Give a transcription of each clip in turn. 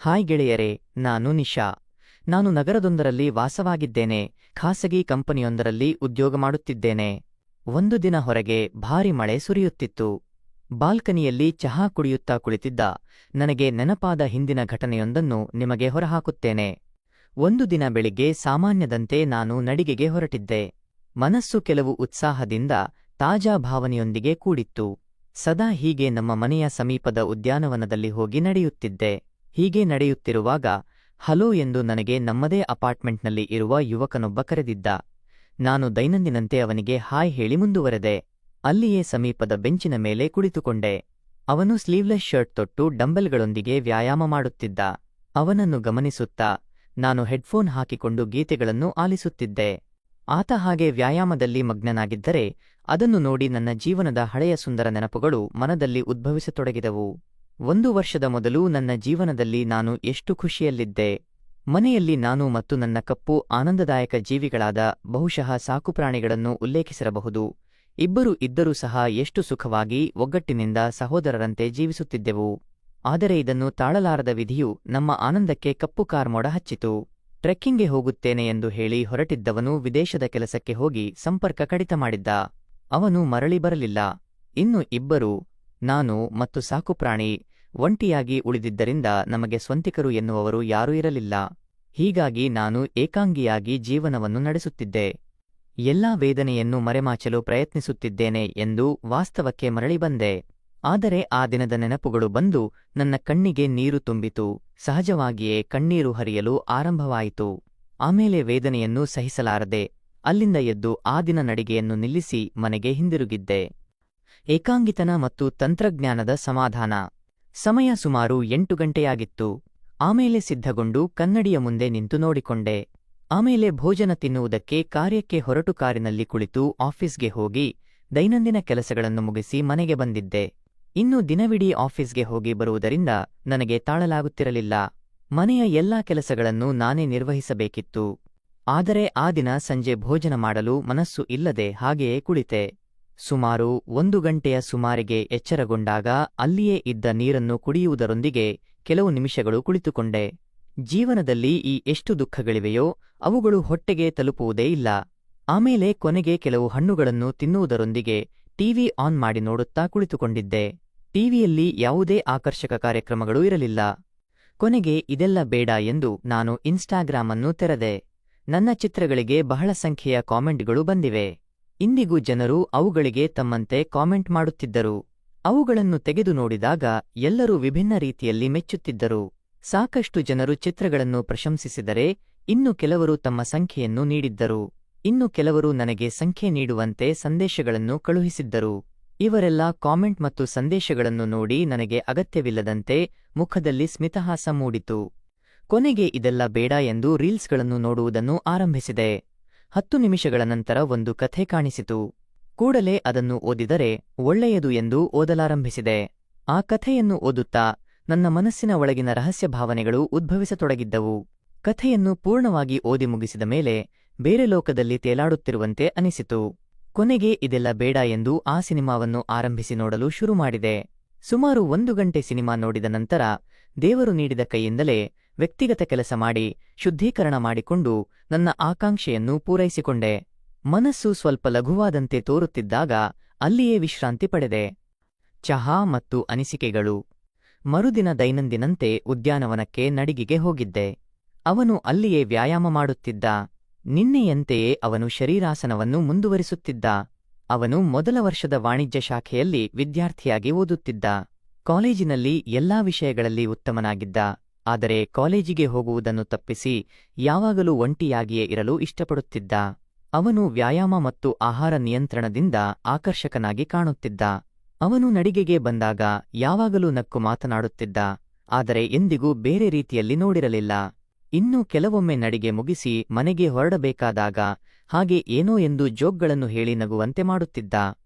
Hi ಗೆಳೆಯರೇ, ನಾನು ನಿಶಾ. ನಾನು ನಗರದೊಂದರಲ್ಲಿ ವಾಸವಾಗಿದ್ದೇನೆ. ಖಾಸಗಿ ಕಂಪನಿಯೊಂದರಲ್ಲಿ ಉದ್ಯೋಗ ಮಾಡುತ್ತಿದ್ದೇನೆ. ಒಂದು ದಿನ ಹೊರಗೆ ಭಾರಿ ಮಳೆ ಸುರಿಯುತ್ತಿತ್ತು. ಬಾಲ್ಕನಿಯಲ್ಲಿ ಚಹಾ ಕುಡಿಯುತ್ತಾ ಕುಳಿತಿದ್ದ ನನಗೆ ನೆನಪಾದ ಹಿಂದಿನ ಘಟನೆಯೊಂದನ್ನು ನಿಮಗೆ ಹೊರಹಾಕುತ್ತೇನೆ. ಒಂದು ದಿನ ಬೆಳಿಗ್ಗೆ ಸಾಮಾನ್ಯದಂತೆ ನಾನು ನಡಿಗೆಗೆ ಹೊರಟಿದ್ದೆ. ಮನಸ್ಸು ಕೆಲವು ಉತ್ಸಾಹದಿಂದ ತಾಜಾ ಭಾವನೆಯೊಂದಿಗೆ ಕೂಡಿತ್ತು. ಸದಾ ಹೀಗೆ ನಮ್ಮ ಮನೆಯ ಸಮೀಪದ ಉದ್ಯಾನವನದಲ್ಲಿ ಹೋಗಿ ನಡೆಯುತ್ತಿದ್ದೆ. ಹೀಗೆ ನಡೆಯುತ್ತಿರುವಾಗ ಹಲೋ ಎಂದು ನನಗೆ ನಮ್ಮದೇ ಅಪಾರ್ಟ್ಮೆಂಟ್ನಲ್ಲಿ ಇರುವ ಯುವಕನೊಬ್ಬ ಕರೆದಿದ್ದ. ನಾನು ದೈನಂದಿನಂತೆ ಅವನಿಗೆ ಹಾಯ್ ಹೇಳಿ ಮುಂದುವರೆದೆ. ಅಲ್ಲಿಯೇ ಸಮೀಪದ ಬೆಂಚಿನ ಮೇಲೆ ಕುಳಿತುಕೊಂಡೆ. ಅವನು ಸ್ಲೀವ್ಲೆಸ್ ಶರ್ಟ್ ತೊಟ್ಟು ಡಂಬೆಲ್ಗಳೊಂದಿಗೆ ವ್ಯಾಯಾಮ ಮಾಡುತ್ತಿದ್ದ. ಅವನನ್ನು ಗಮನಿಸುತ್ತಾ ನಾನು ಹೆಡ್ಫೋನ್ ಹಾಕಿಕೊಂಡು ಗೀತೆಗಳನ್ನು ಆಲಿಸುತ್ತಿದ್ದೆ. ಆತ ಹಾಗೆ ವ್ಯಾಯಾಮದಲ್ಲಿ ಮಗ್ನನಾಗಿದ್ದರೆ ಅದನ್ನು ನೋಡಿ ನನ್ನ ಜೀವನದ ಹಳೆಯ ಸುಂದರ ನೆನಪುಗಳು ಮನದಲ್ಲಿ ಉದ್ಭವಿಸತೊಡಗಿದವು. 1 ವರ್ಷದ ಮೊದಲು ನನ್ನ ಜೀವನದಲ್ಲಿ ನಾನು ಎಷ್ಟು ಖುಷಿಯಲ್ಲಿದ್ದೆ. ಮನೆಯಲ್ಲಿ ನಾನು ಮತ್ತು ನನ್ನ ಕಪ್ಪು ಆನಂದದಾಯಕ ಜೀವಿಗಳಾದ ಬಹುಶಃ ಸಾಕುಪ್ರಾಣಿಗಳನ್ನು ಉಲ್ಲೇಖಿಸಿರಬಹುದು. ಇಬ್ಬರು ಇದ್ದರೂ ಸಹ ಎಷ್ಟು ಸುಖವಾಗಿ ಒಗ್ಗಟ್ಟಿನಿಂದ ಸಹೋದರರಂತೆ ಜೀವಿಸುತ್ತಿದ್ದೆವು. ಆದರೆ ಇದನ್ನು ತಾಳಲಾರದ ವಿಧಿಯು ನಮ್ಮ ಆನಂದಕ್ಕೆ ಕಪ್ಪು ಕಾರ್ಮೋಡ ಹಚ್ಚಿತು. ಟ್ರೆಕ್ಕಿಂಗ್ಗೆ ಹೋಗುತ್ತೇನೆ ಎಂದು ಹೇಳಿ ಹೊರಟಿದ್ದವನು ವಿದೇಶದ ಕೆಲಸಕ್ಕೆ ಹೋಗಿ ಸಂಪರ್ಕ ಕಡಿತ ಮಾಡಿದ್ದ. ಅವನು ಮರಳಿ ಬರಲಿಲ್ಲ. ಇನ್ನು ಇಬ್ಬರು, ನಾನು ಮತ್ತು ಸಾಕುಪ್ರಾಣಿ, ಒಂಟಿಯಾಗಿ ಉಳಿದಿದ್ದರಿಂದ ನಮಗೆ ಸ್ವಂತಿಕರು ಎನ್ನುವವರು ಯಾರೂ ಇರಲಿಲ್ಲ. ಹೀಗಾಗಿ ನಾನು ಏಕಾಂಗಿಯಾಗಿ ಜೀವನವನ್ನು ನಡೆಸುತ್ತಿದ್ದೆ. ಎಲ್ಲಾ ವೇದನೆಯನ್ನು ಮರೆಮಾಚಲು ಪ್ರಯತ್ನಿಸುತ್ತಿದ್ದೇನೆ ಎಂದು ವಾಸ್ತವಕ್ಕೆ ಮರಳಿ ಬಂದೆ. ಆದರೆ ಆ ದಿನದ ನೆನಪುಗಳು ಬಂದು ನನ್ನ ಕಣ್ಣಿಗೆ ನೀರು ತುಂಬಿತು. ಸಹಜವಾಗಿಯೇ ಕಣ್ಣೀರು ಹರಿಯಲು ಆರಂಭವಾಯಿತು. ಆಮೇಲೆ ವೇದನೆಯನ್ನು ಸಹಿಸಲಾರದೆ ಅಲ್ಲಿಂದ ಎದ್ದು ಆ ದಿನ ನಡಿಗೆಯನ್ನು ನಿಲ್ಲಿಸಿ ಮನೆಗೆ ಹಿಂದಿರುಗಿದ್ದೆ. ಏಕಾಂಗಿತನ ಮತ್ತು ತಂತ್ರಜ್ಞಾನದ ಸಮಾಧಾನ. ಸಮಯ ಸುಮಾರು 8 ಗಂಟೆಯಾಗಿತ್ತು. ಆಮೇಲೆ ಸಿದ್ಧಗೊಂಡು ಕನ್ನಡಿಯ ಮುಂದೆ ನಿಂತು ನೋಡಿಕೊಂಡೆ. ಆಮೇಲೆ ಭೋಜನ ತಿನ್ನುವುದಕ್ಕೆ ಕಾರ್ಯಕ್ಕೆ ಹೊರಟು ಕಾರಿನಲ್ಲಿ ಕುಳಿತು ಆಫೀಸ್ಗೆ ಹೋಗಿ ದೈನಂದಿನ ಕೆಲಸಗಳನ್ನು ಮುಗಿಸಿ ಮನೆಗೆ ಬಂದಿದ್ದೆ. ಇನ್ನು ದಿನವಿಡೀ ಆಫೀಸ್ಗೆ ಹೋಗಿ ಬರುವುದರಿಂದ ನನಗೆ ತಾಳಲಾಗುತ್ತಿರಲಿಲ್ಲ. ಮನೆಯ ಎಲ್ಲಾ ಕೆಲಸಗಳನ್ನು ನಾನೇ ನಿರ್ವಹಿಸಬೇಕಿತ್ತು. ಆದರೆ ಆ ದಿನ ಸಂಜೆ ಭೋಜನ ಮಾಡಲು ಮನಸ್ಸು ಇಲ್ಲದೆ ಹಾಗೆಯೇ ಕುಳಿತೆ. ಸುಮಾರು 1 ಗಂಟೆಯ ಸುಮಾರಿಗೆ ಎಚ್ಚರಗೊಂಡಾಗ ಅಲ್ಲಿಯೇ ಇದ್ದ ನೀರನ್ನು ಕುಡಿಯುವುದರೊಂದಿಗೆ ಕೆಲವು ನಿಮಿಷಗಳು ಕುಳಿತುಕೊಂಡೆ. ಜೀವನದಲ್ಲಿ ಈ ಎಷ್ಟು ದುಃಖಗಳಿವೆಯೋ ಅವುಗಳು ಹೊಟ್ಟೆಗೆ ತಲುಪುವುದೇ ಇಲ್ಲ. ಆಮೇಲೆ ಕೊನೆಗೆ ಕೆಲವು ಹಣ್ಣುಗಳನ್ನು ತಿನ್ನುವುದರೊಂದಿಗೆ ಟಿವಿ ಆನ್ ಮಾಡಿ ನೋಡುತ್ತಾ ಕುಳಿತುಕೊಂಡಿದ್ದೆ. ಟಿವಿಯಲ್ಲಿ ಯಾವುದೇ ಆಕರ್ಷಕ ಕಾರ್ಯಕ್ರಮಗಳೂ ಇರಲಿಲ್ಲ. ಕೊನೆಗೆ ಇದೆಲ್ಲ ಬೇಡ ಎಂದು ನಾನು ಇನ್ಸ್ಟಾಗ್ರಾಮ್ ಅನ್ನು ತೆರೆದೆ. ನನ್ನ ಚಿತ್ರಗಳಿಗೆ ಬಹಳ ಸಂಖ್ಯೆಯ ಕಾಮೆಂಟ್ಗಳು ಬಂದಿವೆ. ಇಂದಿಗೂ ಜನರು ಅವುಗಳಿಗೆ ತಮ್ಮಂತೆ ಕಾಮೆಂಟ್ ಮಾಡುತ್ತಿದ್ದರು. ಅವುಗಳನ್ನು ತೆಗೆದು ನೋಡಿದಾಗ ಎಲ್ಲರೂ ವಿಭಿನ್ನ ರೀತಿಯಲ್ಲಿ ಮೆಚ್ಚುತ್ತಿದ್ದರು. ಸಾಕಷ್ಟು ಜನರು ಚಿತ್ರಗಳನ್ನು ಪ್ರಶಂಸಿಸಿದರೆ ಇನ್ನು ಕೆಲವರು ತಮ್ಮ ಸಂಖ್ಯೆಯನ್ನು ನೀಡಿದ್ದರು. ಇನ್ನು ಕೆಲವರು ನನಗೆ ಸಂಖ್ಯೆ ನೀಡುವಂತೆ ಸಂದೇಶಗಳನ್ನು ಕಳುಹಿಸಿದ್ದರು. ಇವರೆಲ್ಲ ಕಾಮೆಂಟ್ ಮತ್ತು ಸಂದೇಶಗಳನ್ನು ನೋಡಿ ನನಗೆ ಅಗತ್ಯವಿಲ್ಲದಂತೆ ಮುಖದಲ್ಲಿ ಸ್ಮಿತಹಾಸ ಮೂಡಿತು. ಕೊನೆಗೆ ಇದೆಲ್ಲ ಬೇಡ ಎಂದು ರೀಲ್ಸ್ಗಳನ್ನು ನೋಡುವುದನ್ನು ಆರಂಭಿಸಿದೆ. 10 ನಿಮಿಷಗಳ ನಂತರ ಒಂದು ಕಥೆ ಕಾಣಿಸಿತು. ಕೂಡಲೇ ಅದನ್ನು ಓದಿದರೆ ಒಳ್ಳೆಯದು ಎಂದು ಓದಲಾರಂಭಿಸಿದೆ. ಆ ಕಥೆಯನ್ನು ಓದುತ್ತಾ ನನ್ನ ಮನಸ್ಸಿನ ಒಳಗಿನ ರಹಸ್ಯ ಭಾವನೆಗಳು ಉದ್ಭವಿಸತೊಡಗಿದ್ದವು. ಕಥೆಯನ್ನು ಪೂರ್ಣವಾಗಿ ಓದಿ ಮುಗಿಸಿದ ಮೇಲೆ ಬೇರೆ ಲೋಕದಲ್ಲಿ ತೇಲಾಡುತ್ತಿರುವಂತೆ ಅನಿಸಿತು. ಕೊನೆಗೆ ಇದೆಲ್ಲ ಬೇಡ ಎಂದು ಆ ಸಿನಿಮಾವನ್ನು ಆರಂಭಿಸಿ ನೋಡಲು ಶುರು ಮಾಡಿದೆ. ಸುಮಾರು 1 ಗಂಟೆ ಸಿನಿಮಾ ನೋಡಿದ ನಂತರ ದೇವರು ನೀಡಿದ ಕೈಯಿಂದಲೇ ವ್ಯಕ್ತಿಗತ ಕೆಲಸ ಮಾಡಿ ಶುದ್ಧೀಕರಣ ಮಾಡಿಕೊಂಡು ನನ್ನ ಆಕಾಂಕ್ಷೆಯನ್ನು ಪೂರೈಸಿಕೊಂಡೆ. ಮನಸ್ಸು ಸ್ವಲ್ಪ ಲಘುವಾದಂತೆ ತೋರುತ್ತಿದ್ದಾಗ ಅಲ್ಲಿಯೇ ವಿಶ್ರಾಂತಿ ಪಡೆದೆ. ಚಹಾ ಮತ್ತು ಅನಿಸಿಕೆಗಳು. ಮರುದಿನ ದೈನಂದಿನಂತೆ ಉದ್ಯಾನವನಕ್ಕೆ ನಡಿಗೆಗೆ ಹೋಗಿದ್ದೆ. ಅವನು ಅಲ್ಲಿಯೇ ವ್ಯಾಯಾಮ ಮಾಡುತ್ತಿದ್ದ. ನಿನ್ನೆಯಂತೆಯೇ ಅವನು ಶರೀರಾಸನವನ್ನು ಮುಂದುವರಿಸುತ್ತಿದ್ದ. ಅವನು ಮೊದಲ ವರ್ಷದ ವಾಣಿಜ್ಯ ಶಾಖೆಯಲ್ಲಿ ವಿದ್ಯಾರ್ಥಿಯಾಗಿ ಓದುತ್ತಿದ್ದ. ಕಾಲೇಜಿನಲ್ಲಿ ಎಲ್ಲಾ ವಿಷಯಗಳಲ್ಲಿ ಉತ್ತಮನಾಗಿದ್ದ. ಆದರೆ ಕಾಲೇಜಿಗೆ ಹೋಗುವುದನ್ನು ತಪ್ಪಿಸಿ ಯಾವಾಗಲೂ ಒಂಟಿಯಾಗಿಯೇ ಇರಲು ಇಷ್ಟಪಡುತ್ತಿದ್ದ. ಅವನು ವ್ಯಾಯಾಮ ಮತ್ತು ಆಹಾರ ನಿಯಂತ್ರಣದಿಂದ ಆಕರ್ಷಕನಾಗಿ ಕಾಣುತ್ತಿದ್ದ. ಅವನು ನಡಿಗೆಗೆ ಬಂದಾಗ ಯಾವಾಗಲೂ ನಕ್ಕು ಮಾತನಾಡುತ್ತಿದ್ದ. ಆದರೆ ಎಂದಿಗೂ ಬೇರೆ ರೀತಿಯಲ್ಲಿ ನೋಡಿರಲಿಲ್ಲ. ಇನ್ನು ಕೆಲವೊಮ್ಮೆ ನಡಿಗೆ ಮುಗಿಸಿ ಮನೆಗೆ ಹೊರಡಬೇಕಾದಾಗ ಹಾಗೆ ಏನೋ ಎಂದು ಜೋಕ್ಗಳನ್ನು ಹೇಳಿ ನಗುವಂತೆ ಮಾಡುತ್ತಿದ್ದ.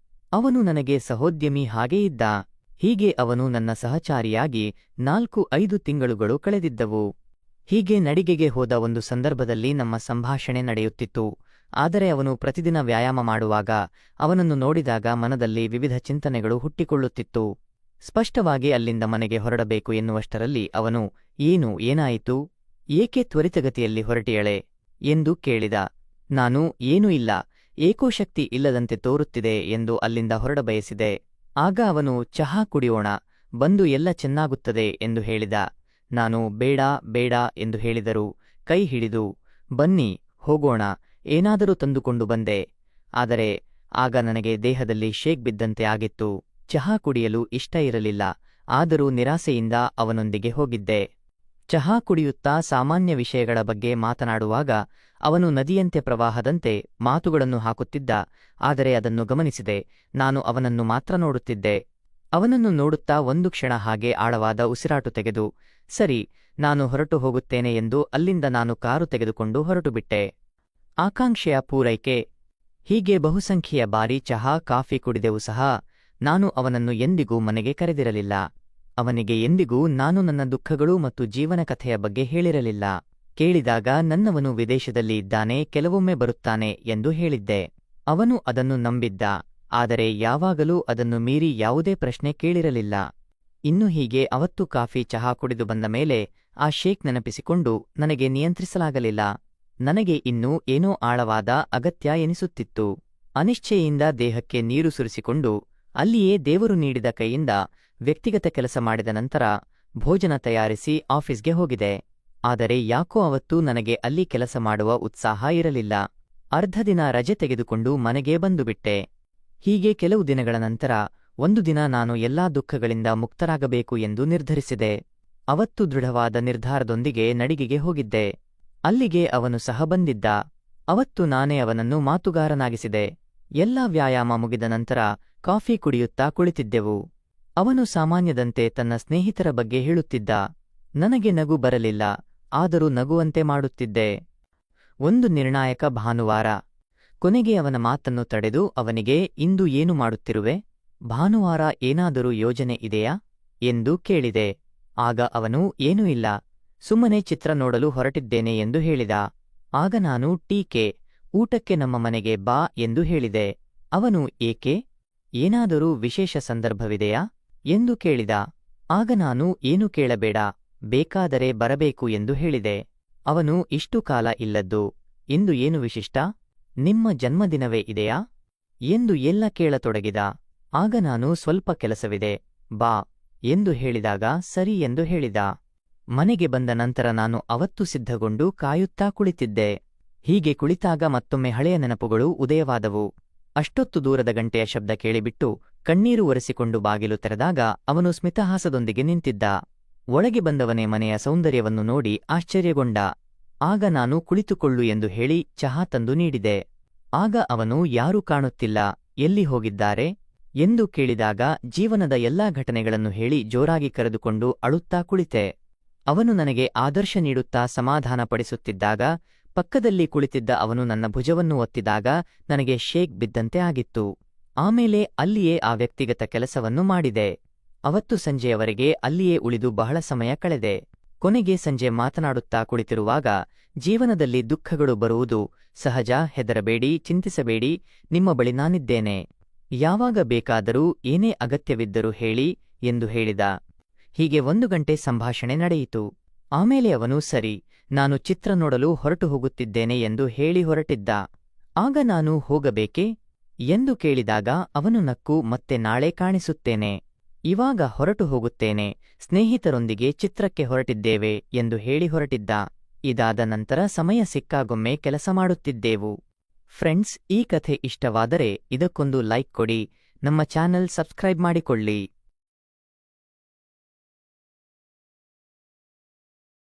ಅವನು ನನಗೆ ಸಹೋದ್ಯಮಿ ಹಾಗೇ ಇದ್ದ. ಹೀಗೆ ಅವನು ನನ್ನ ಸಹಚಾರಿಯಾಗಿ 4-5 ತಿಂಗಳುಗಳು ಕಳೆದಿದ್ದವು. ಹೀಗೆ ನಡಿಗೆಗೆ ಹೋದ ಒಂದು ಸಂದರ್ಭದಲ್ಲಿ ನಮ್ಮ ಸಂಭಾಷಣೆ ನಡೆಯುತ್ತಿತ್ತು. ಆದರೆ ಅವನು ಪ್ರತಿದಿನ ವ್ಯಾಯಾಮ ಮಾಡುವಾಗ ಅವನನ್ನು ನೋಡಿದಾಗ ಮನದಲ್ಲಿ ವಿವಿಧ ಚಿಂತನೆಗಳು ಹುಟ್ಟಿಕೊಳ್ಳುತ್ತಿತ್ತು. ಸ್ಪಷ್ಟವಾಗಿ ಅಲ್ಲಿಂದ ಮನೆಗೆ ಹೊರಡಬೇಕು ಎನ್ನುವಷ್ಟರಲ್ಲಿ ಅವನು ಏನಾಯಿತು, ಏಕೆ ತ್ವರಿತಗತಿಯಲ್ಲಿ ಹೊರಟಿಯಳೆ ಎಂದು ಕೇಳಿದ. ನಾನು ಏನೂ ಇಲ್ಲ, ಏಕೋ ಶಕ್ತಿ ಇಲ್ಲದಂತೆ ತೋರುತ್ತಿದೆ ಎಂದು ಅಲ್ಲಿಂದ ಹೊರಡಬಯಸಿದೆ. ಆಗ ಅವನು ಚಹಾ ಕುಡಿಯೋಣ, ಬಂದು ಎಲ್ಲ ಚೆನ್ನಾಗುತ್ತದೆ ಎಂದು ಹೇಳಿದ. ನಾನು ಬೇಡ ಬೇಡ ಎಂದು ಹೇಳಿದರೂ ಕೈ ಹಿಡಿದು ಬನ್ನಿ ಹೋಗೋಣ, ಏನಾದರೂ ತಂದುಕೊಂಡು ಬಂದೆ. ಆದರೆ ಆಗ ನನಗೆ ದೇಹದಲ್ಲಿ ಶೇಕ್ ಬಿದ್ದಂತೆ ಆಗಿತ್ತು. ಚಹಾ ಕುಡಿಯಲು ಇಷ್ಟ ಇರಲಿಲ್ಲ, ಆದರೂ ನಿರಾಸೆಯಿಂದ ಅವನೊಂದಿಗೆ ಹೋಗಿದ್ದೆ. ಚಹಾ ಕುಡಿಯುತ್ತಾ ಸಾಮಾನ್ಯ ವಿಷಯಗಳ ಬಗ್ಗೆ ಮಾತನಾಡುವಾಗ ಅವನು ನದಿಯಂತೆ ಪ್ರವಾಹದಂತೆ ಮಾತುಗಳನ್ನು ಹಾಕುತ್ತಿದ್ದ. ಆದರೆ ಅದನ್ನು ಗಮನಿಸಿದೆ. ನಾನು ಅವನನ್ನು ಮಾತ್ರ ನೋಡುತ್ತಿದ್ದೆ. ಅವನನ್ನು ನೋಡುತ್ತಾ ಒಂದು ಕ್ಷಣ ಹಾಗೆ ಆಳವಾದ ಉಸಿರಾಟು ತೆಗೆದು, ಸರಿ, ನಾನು ಹೊರಟು ಹೋಗುತ್ತೇನೆ ಎಂದು ಅಲ್ಲಿಂದ ನಾನು ಕಾರು ತೆಗೆದುಕೊಂಡು ಹೊರಟುಬಿಟ್ಟೆ. ಆಕಾಂಕ್ಷೆಯ ಪೂರೈಕೆ. ಹೀಗೆ ಬಹುಸಂಖ್ಯೆಯ ಬಾರಿ ಚಹಾ ಕಾಫಿ ಕುಡಿದೆವು ಸಹ. ನಾನು ಅವನನ್ನು ಎಂದಿಗೂ ಮನೆಗೆ ಕರೆದಿರಲಿಲ್ಲ. ಅವನಿಗೆ ಎಂದಿಗೂ ನಾನು ನನ್ನ ದುಃಖಗಳು ಮತ್ತು ಜೀವನ ಕಥೆಯ ಬಗ್ಗೆ ಹೇಳಿರಲಿಲ್ಲ. ಕೇಳಿದಾಗ ನನ್ನವನು ವಿದೇಶದಲ್ಲಿ ಇದ್ದಾನೆ, ಕೆಲವೊಮ್ಮೆ ಬರುತ್ತಾನೆ ಎಂದು ಹೇಳಿದ್ದೆ. ಅವನು ಅದನ್ನು ನಂಬಿದ್ದ. ಆದರೆ ಯಾವಾಗಲೂ ಅದನ್ನು ಮೀರಿ ಯಾವುದೇ ಪ್ರಶ್ನೆ ಕೇಳಿರಲಿಲ್ಲ. ಇನ್ನು ಹೀಗೆ ಅವತ್ತು ಕಾಫಿ ಚಹಾ ಕುಡಿದು ಬಂದ ಮೇಲೆ ಆ ಶೇಕ್ ನೆನಪಿಸಿಕೊಂಡು ನನಗೆ ನಿಯಂತ್ರಿಸಲಾಗಲಿಲ್ಲ. ನನಗೆ ಇನ್ನೂ ಏನೋ ಆಳವಾದ ಅಗತ್ಯ ಎನಿಸುತ್ತಿತ್ತು. ಅನಿಶ್ಚೆಯಿಂದ ದೇಹಕ್ಕೆ ನೀರು ಸುರಿಸಿಕೊಂಡು ಅಲ್ಲಿಯೇ ದೇವರು ನೀಡಿದ ಕೈಯಿಂದ ವ್ಯಕ್ತಿಗತ ಕೆಲಸ ಮಾಡಿದ ನಂತರ ಭೋಜನ ತಯಾರಿಸಿ ಆಫೀಸ್ಗೆ ಹೋಗಿದೆ. ಆದರೆ ಯಾಕೋ ಅವತ್ತು ನನಗೆ ಅಲ್ಲಿ ಕೆಲಸ ಮಾಡುವ ಉತ್ಸಾಹ ಇರಲಿಲ್ಲ. ಅರ್ಧ ದಿನ ರಜೆ ತೆಗೆದುಕೊಂಡು ಮನೆಗೆ ಬಂದುಬಿಟ್ಟೆ. ಹೀಗೆ ಕೆಲವು ದಿನಗಳ ನಂತರ ಒಂದು ದಿನ ನಾನು ಎಲ್ಲಾ ದುಃಖಗಳಿಂದ ಮುಕ್ತರಾಗಬೇಕು ಎಂದು ನಿರ್ಧರಿಸಿದೆ. ಅವತ್ತು ದೃಢವಾದ ನಿರ್ಧಾರದೊಂದಿಗೆ ನಡಿಗೆಗೆ ಹೋಗಿದ್ದೆ. ಅಲ್ಲಿಗೆ ಅವನು ಸಹ ಬಂದಿದ್ದ. ಅವತ್ತು ನಾನೇ ಅವನನ್ನು ಮಾತುಗಾರನಾಗಿಸಿದೆ. ಎಲ್ಲಾ ವ್ಯಾಯಾಮ ಮುಗಿದ ನಂತರ ಕಾಫಿ ಕುಡಿಯುತ್ತಾ ಕುಳಿತಿದ್ದೆವು. ಅವನು ಸಾಮಾನ್ಯದಂತೆ ತನ್ನ ಸ್ನೇಹಿತರ ಬಗ್ಗೆ ಹೇಳುತ್ತಿದ್ದ. ನನಗೆ ನಗು ಬರಲಿಲ್ಲ, ಆದರೂ ನಗುವಂತೆ ಮಾಡುತ್ತಿದ್ದೆ. ಒಂದು ನಿರ್ಣಾಯಕ ಭಾನುವಾರ. ಕೊನೆಗೆ ಅವನ ಮಾತನ್ನು ತಡೆದು ಅವನಿಗೆ, ಇಂದು ಏನು ಮಾಡುತ್ತಿರುವೆ? ಭಾನುವಾರ ಏನಾದರೂ ಯೋಜನೆ ಇದೆಯಾ ಎಂದು ಕೇಳಿದೆ. ಆಗ ಅವನು ಏನೂ ಇಲ್ಲ, ಸುಮ್ಮನೆ ಚಿತ್ರ ನೋಡಲು ಹೊರಟಿದ್ದೇನೆ ಎಂದು ಹೇಳಿದ. ಆಗ ನಾನು ಟೀಕೆ, ಊಟಕ್ಕೆ ನಮ್ಮ ಮನೆಗೆ ಬಾ ಎಂದು ಹೇಳಿದೆ. ಅವನು ಏಕೆ, ಏನಾದರೂ ವಿಶೇಷ ಸಂದರ್ಭವಿದೆಯಾ ಎಂದು ಕೇಳಿದ. ಆಗ ನಾನು ಏನೂ ಕೇಳಬೇಡ, ಬೇಕಾದರೆ ಬರಬೇಕು ಎಂದು ಹೇಳಿದೆ. ಅವನು ಇಷ್ಟು ಕಾಲ ಇಲ್ಲದ್ದು, ಇಂದು ಏನು ವಿಶಿಷ್ಟ, ನಿಮ್ಮ ಜನ್ಮದಿನವೇ ಇದೆಯಾ ಎಂದು ಎಲ್ಲ ಕೇಳತೊಡಗಿದ. ಆಗ ನಾನು ಸ್ವಲ್ಪ ಕೆಲಸವಿದೆ, ಬಾ ಎಂದು ಹೇಳಿದಾಗ ಸರಿ ಎಂದು ಹೇಳಿದ. ಮನೆಗೆ ಬಂದ ನಂತರ ನಾನು ಅವತ್ತು ಸಿದ್ಧಗೊಂಡು ಕಾಯುತ್ತಾ ಕುಳಿತಿದ್ದೆ. ಹೀಗೆ ಕುಳಿತಾಗ ಮತ್ತೊಮ್ಮೆ ಹಳೆಯ ನೆನಪುಗಳು ಉದಯವಾದವು. ಅಷ್ಟೊತ್ತು ದೂರದ ಗಂಟೆಯ ಶಬ್ದ ಕೇಳಿಬಿಟ್ಟು ಕಣ್ಣೀರು ಒರೆಸಿಕೊಂಡು ಬಾಗಿಲು ತೆರೆದಾಗ ಅವನು ಸ್ಮಿತಹಾಸದೊಂದಿಗೆ ನಿಂತಿದ್ದ. ಒಳಗೆ ಬಂದವನೇ ಮನೆಯ ಸೌಂದರ್ಯವನ್ನು ನೋಡಿ ಆಶ್ಚರ್ಯಗೊಂಡ. ಆಗ ನಾನು ಕುಳಿತುಕೊಳ್ಳು ಎಂದು ಹೇಳಿ ಚಹಾ ತಂದು ನೀಡಿದೆ. ಆಗ ಅವನು ಯಾರೂ ಕಾಣುತ್ತಿಲ್ಲ, ಎಲ್ಲಿ ಹೋಗಿದ್ದಾರೆ ಎಂದು ಕೇಳಿದಾಗ ಜೀವನದ ಎಲ್ಲಾ ಘಟನೆಗಳನ್ನು ಹೇಳಿ ಜೋರಾಗಿ ಕರೆದುಕೊಂಡು ಅಳುತ್ತಾ ಕುಳಿತೆ. ಅವನು ನನಗೆ ಆದರ್ಶ ನೀಡುತ್ತಾ ಸಮಾಧಾನಪಡಿಸುತ್ತಿದ್ದಾಗ ಪಕ್ಕದಲ್ಲಿ ಕುಳಿತಿದ್ದ ಅವನು ನನ್ನ ಭುಜವನ್ನು ಒತ್ತಿದಾಗ ನನಗೆ ಶೇಕ್ ಬಿದ್ದಂತೆ ಆಗಿತ್ತು. ಆಮೇಲೆ ಅಲ್ಲಿಯೇ ಆ ವ್ಯಕ್ತಿಗತ ಕೆಲಸವನ್ನು ಮಾಡಿದೆ. ಅವತ್ತು ಸಂಜೆಯವರೆಗೆ ಅಲ್ಲಿಯೇ ಉಳಿದು ಬಹಳ ಸಮಯ ಕಳೆದೆ. ಕೊನೆಗೆ ಸಂಜೆ ಮಾತನಾಡುತ್ತಾ ಕುಳಿತಿರುವಾಗ, ಜೀವನದಲ್ಲಿ ದುಃಖಗಳು ಬರುವುದು ಸಹಜ, ಹೆದರಬೇಡಿ, ಚಿಂತಿಸಬೇಡಿ, ನಿಮ್ಮ ಬಳಿ ನಾನಿದ್ದೇನೆ, ಯಾವಾಗ ಬೇಕಾದರೂ ಏನೇ ಅಗತ್ಯವಿದ್ದರೂ ಹೇಳಿ ಎಂದು ಹೇಳಿದ. ಹೀಗೆ 1 ಗಂಟೆ ಸಂಭಾಷಣೆ ನಡೆಯಿತು. ಆಮೇಲೆ ಅವನು ಸರಿ, ನಾನು ಚಿತ್ರ ನೋಡಲು ಹೊರಟು ಹೋಗುತ್ತಿದ್ದೇನೆ ಎಂದು ಹೇಳಿ ಹೊರಟಿದ್ದ. ಆಗ ನಾನು ಹೋಗಬೇಕೇ ಎಂದು ಕೇಳಿದಾಗ ಅವನು ನಕ್ಕು ಮತ್ತೆ ನಾಳೆ ಕಾಣಿಸುತ್ತೇನೆ, ಇವಾಗ ಹೊರಟು ಹೋಗುತ್ತೇನೆ, ಸ್ನೇಹಿತರೊಂದಿಗೆ ಚಿತ್ರಕ್ಕೆ ಹೊರಟಿದ್ದೇವೆ ಎಂದು ಹೇಳಿ ಹೊರಟಿದ್ದ. ಇದಾದ ನಂತರ ಸಮಯ ಸಿಕ್ಕಾಗೊಮ್ಮೆ ಕೆಲಸ ಮಾಡುತ್ತಿದ್ದೆವು. ಫ್ರೆಂಡ್ಸ್, ಈ ಕಥೆ ಇಷ್ಟವಾದರೆ ಇದಕ್ಕೊಂದು ಲೈಕ್ ಕೊಡಿ, ನಮ್ಮ ಚಾನೆಲ್ ಸಬ್ಸ್ಕ್ರೈಬ್ ಮಾಡಿಕೊಳ್ಳಿ.